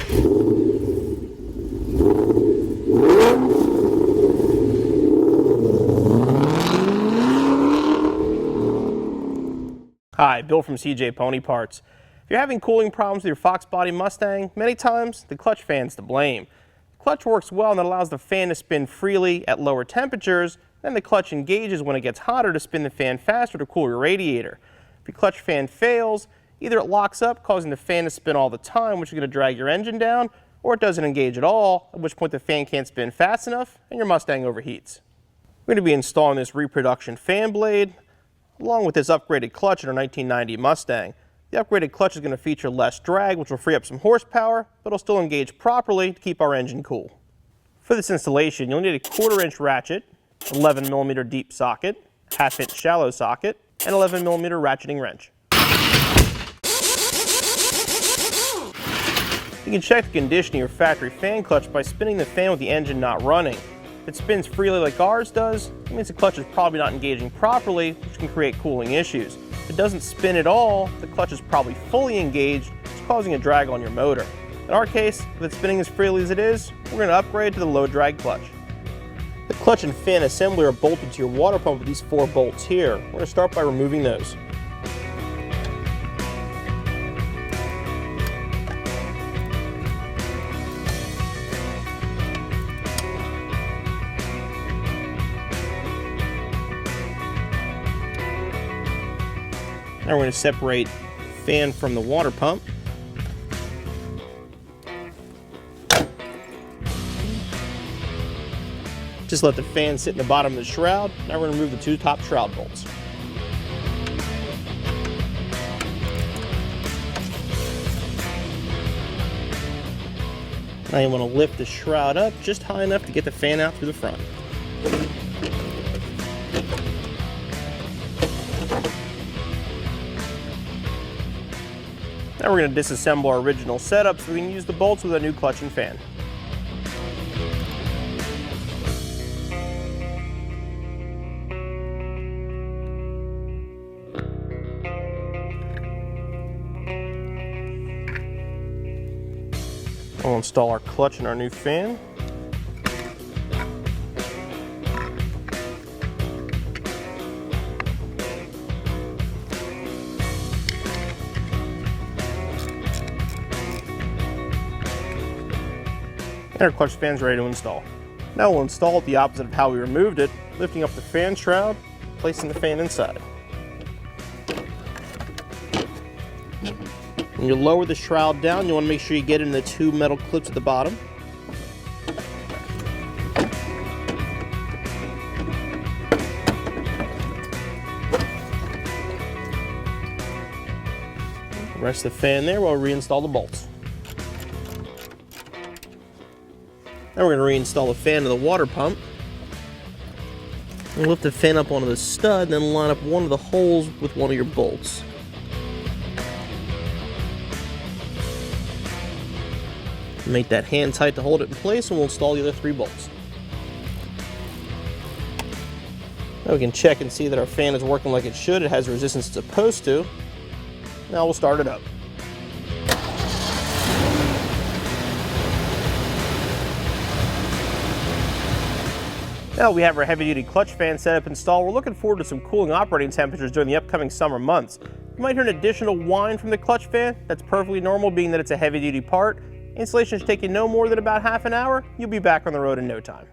Hi, Bill from CJ Pony Parts. If you're having cooling problems with your Fox body Mustang, many times the clutch fan's to blame. The clutch works well and it allows the fan to spin freely at lower temperatures, then the clutch engages when it gets hotter to spin the fan faster to cool your radiator. If your clutch fan fails, either it locks up, causing the fan to spin all the time, which is going to drag your engine down, or it doesn't engage at all, at which point the fan can't spin fast enough and your Mustang overheats. We're going to be installing this reproduction fan blade along with this upgraded clutch in our 1990 Mustang. The upgraded clutch is going to feature less drag, which will free up some horsepower, but it'll still engage properly to keep our engine cool. For this installation, you'll need a 1/4-inch ratchet, 11mm deep socket, 1/2-inch shallow socket, and 11mm ratcheting wrench. You can check the condition of your factory fan clutch by spinning the fan with the engine not running. If it spins freely like ours does, it means the clutch is probably not engaging properly, which can create cooling issues. If it doesn't spin at all, the clutch is probably fully engaged, which is causing a drag on your motor. In our case, if it's spinning as freely as it is, we're going to upgrade to the low drag clutch. The clutch and fan assembly are bolted to your water pump with these 4 bolts here. We're going to start by removing those. Now we're going to separate fan from the water pump. Just let the fan sit in the bottom of the shroud. Now we're going to remove the 2 top shroud bolts. Now you want to lift the shroud up just high enough to get the fan out through the front. Now we're going to disassemble our original setup so we can use the bolts with a new clutch and fan. We'll install our clutch and our new fan. And our clutch fan's ready to install. Now we'll install it the opposite of how we removed it, lifting up the fan shroud, placing the fan inside. When you lower the shroud down, you want to make sure you get in the 2 metal clips at the bottom. Rest the fan there while we reinstall the bolts. Now we're going to reinstall the fan to the water pump. And lift the fan up onto the stud, then line up one of the holes with one of your bolts. Make that hand tight to hold it in place, and we'll install the other 3 bolts. Now we can check and see that our fan is working like it should. It has the resistance it's supposed to. Now we'll start it up. Now we have our heavy-duty clutch fan setup installed. We're looking forward to some cooling operating temperatures during the upcoming summer months. You might hear an additional whine from the clutch fan. That's perfectly normal, being that it's a heavy-duty part. Installation should take you no more than about half an hour. You'll be back on the road in no time.